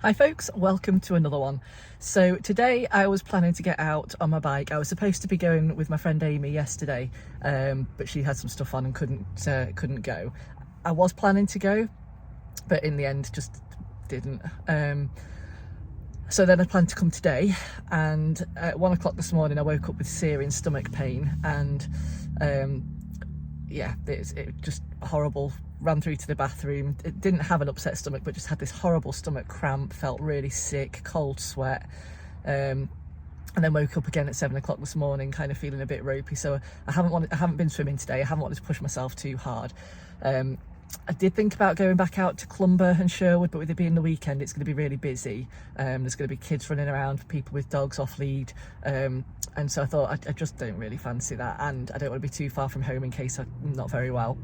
Hi folks, welcome to another one. So today I was planning to get out on my bike. I was supposed to be going with my friend Amy yesterday, but she had some stuff on and couldn't go. I was planning to go, but in the end just didn't. So then I planned to come today, and at 1 o'clock this morning I woke up with searing stomach pain, and yeah, it just horrible. Ran through to the bathroom. It didn't have an upset stomach, but just had this horrible stomach cramp, felt really sick, cold sweat, and then woke up again at 7 o'clock this morning kind of feeling a bit ropey. So I haven't been swimming today. I haven't wanted to push myself too hard. I did think about going back out to Clumber and Sherwood, but with it being the weekend it's going to be really busy. There's going to be kids running around, people with dogs off lead, and so I thought I just don't really fancy that, and I don't want to be too far from home in case I'm not very well.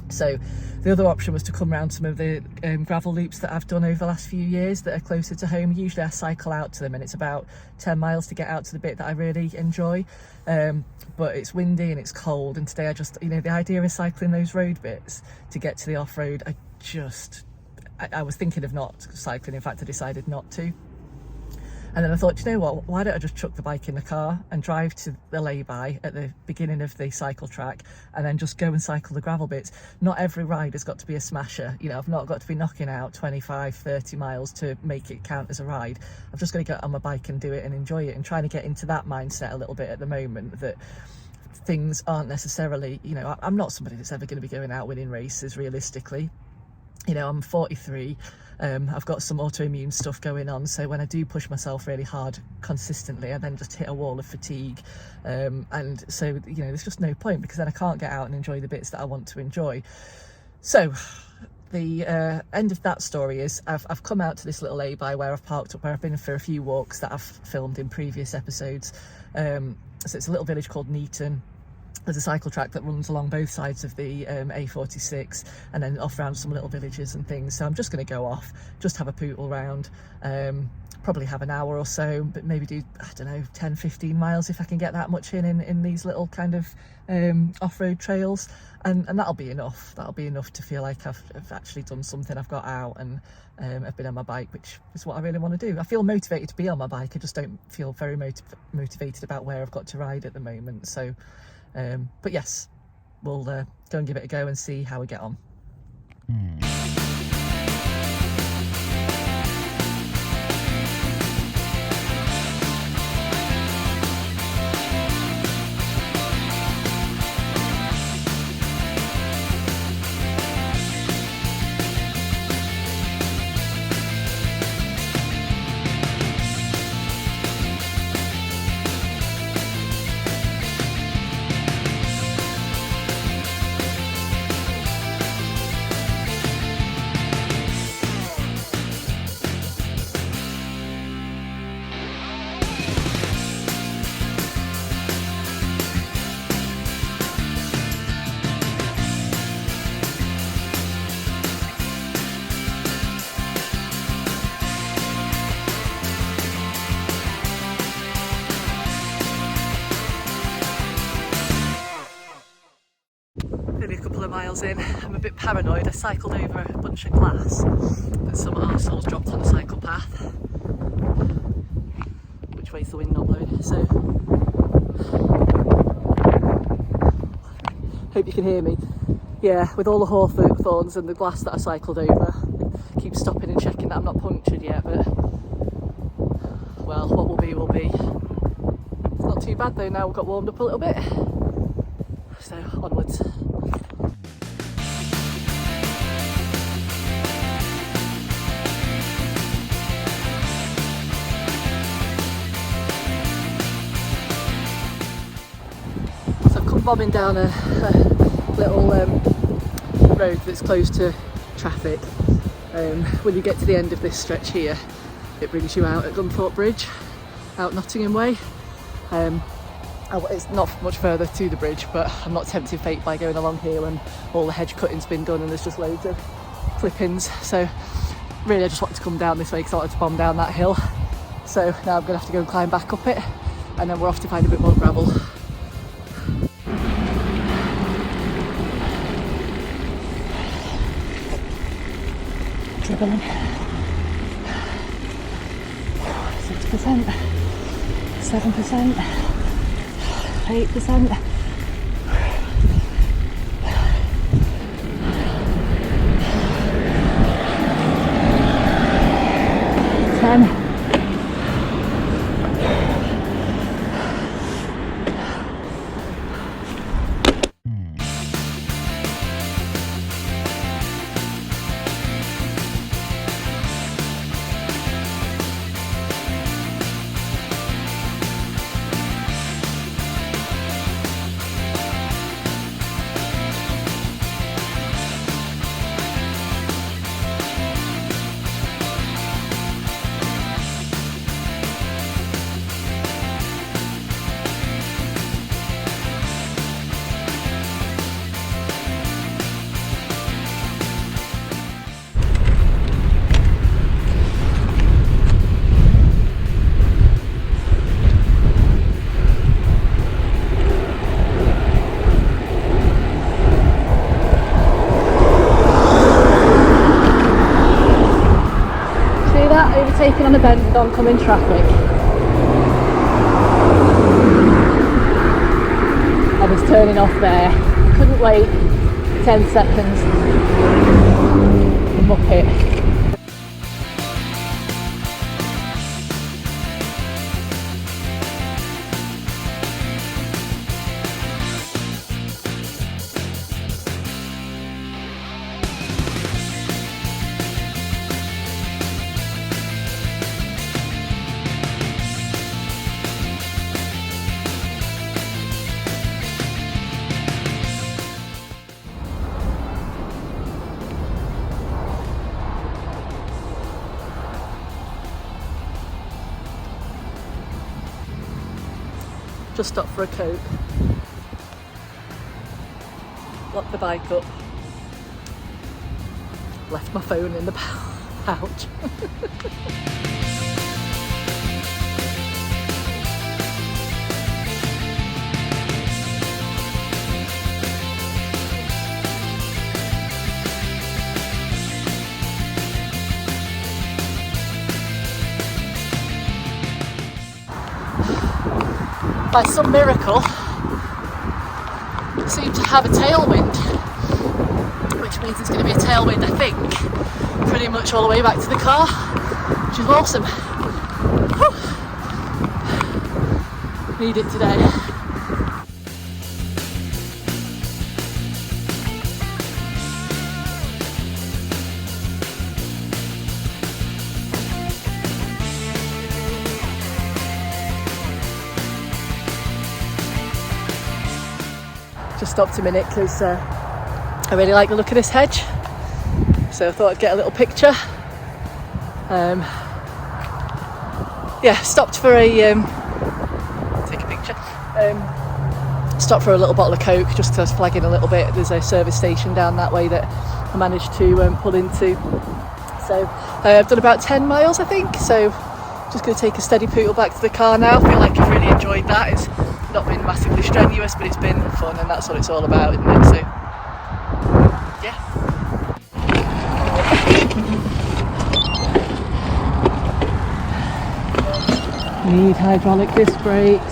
So the other option was to come round some of the gravel loops that I've done over the last few years that are closer to home. Usually I cycle out to them, and it's about 10 miles to get out to the bit that I really enjoy, but it's windy and it's cold, and today I just, the idea of cycling those road bits to get to the off-road, I was thinking of not cycling. In fact, I decided not to. And then I thought, you know what, why don't I just chuck the bike in the car and drive to the lay-by at the beginning of the cycle track, and then just go and cycle the gravel bits. Not every ride has got to be a smasher. I've not got to be knocking out 25, 30 miles to make it count as a ride. I've just got to get on my bike and do it and enjoy it, and trying to get into that mindset a little bit at the moment, that things aren't necessarily, I'm not somebody that's ever going to be going out winning races realistically. I'm 43. I've got some autoimmune stuff going on, so when I do push myself really hard consistently, I then just hit a wall of fatigue, and so there's just no point, because then I can't get out and enjoy the bits that I want to enjoy. So the end of that story is I've come out to this little lay-by where I've parked up, where I've been for a few walks that I've filmed in previous episodes. So it's a little village called Neaton. There's a cycle track that runs along both sides of the A46, and then off around some little villages and things. So I'm just going to go off, just have a pootle round, probably have an hour or so, but maybe do, 10, 15 miles if I can get that much in these little kind of off-road trails, and that'll be enough. That'll be enough to feel like I've actually done something. I've got out and I've been on my bike, which is what I really want to do. I feel motivated to be on my bike. I just don't feel very motivated about where I've got to ride at the moment. So but yes, we'll go and give it a go and see how we get on. Only a couple of miles in, I'm a bit paranoid. I cycled over a bunch of glass that some arseholes dropped on the cycle path. Which way's the wind not blowing? So, hope you can hear me. Yeah, with all the hawthorns and the glass that I cycled over, I keep stopping and checking that I'm not punctured yet, but well, what will be will be. It's not too bad though, now we've got warmed up a little bit. So, onwards. So I've come bombing down a little road that's closed to traffic. When you get to the end of this stretch here, it brings you out at Gunthorpe Bridge, out Nottingham Way. It's not much further to the bridge, but I'm not tempting fate by going along here when all the hedge cutting's been done and there's just loads of clippings. So really I just wanted to come down this way because I wanted to bomb down that hill. So now I'm going to have to go and climb back up it, and then we're off to find a bit more gravel. Dribbling. 6%, 7%, 8%. 10. Overtaking on a bend with oncoming traffic. I was turning off there, couldn't wait 10 seconds. Muppet. Just stopped for a Coke. Locked the bike up. Left my phone in the pouch. By some miracle, I seem to have a tailwind, which means there's going to be a tailwind, I think, pretty much all the way back to the car, which is awesome. Whew. Need it today. Just stopped a minute because I really like the look of this hedge, so I thought I'd get a little picture. Yeah, stopped for a take a picture. Stopped for a little bottle of Coke just to flag in a little bit. There's a service station down that way that I managed to pull into. So I've done about 10 miles, I think. So just going to take a steady poodle back to the car now. I feel like I've really enjoyed that. It's not been massively strenuous, but it's been fun, and that's what it's all about, isn't it? So yeah. Need hydraulic disc brakes.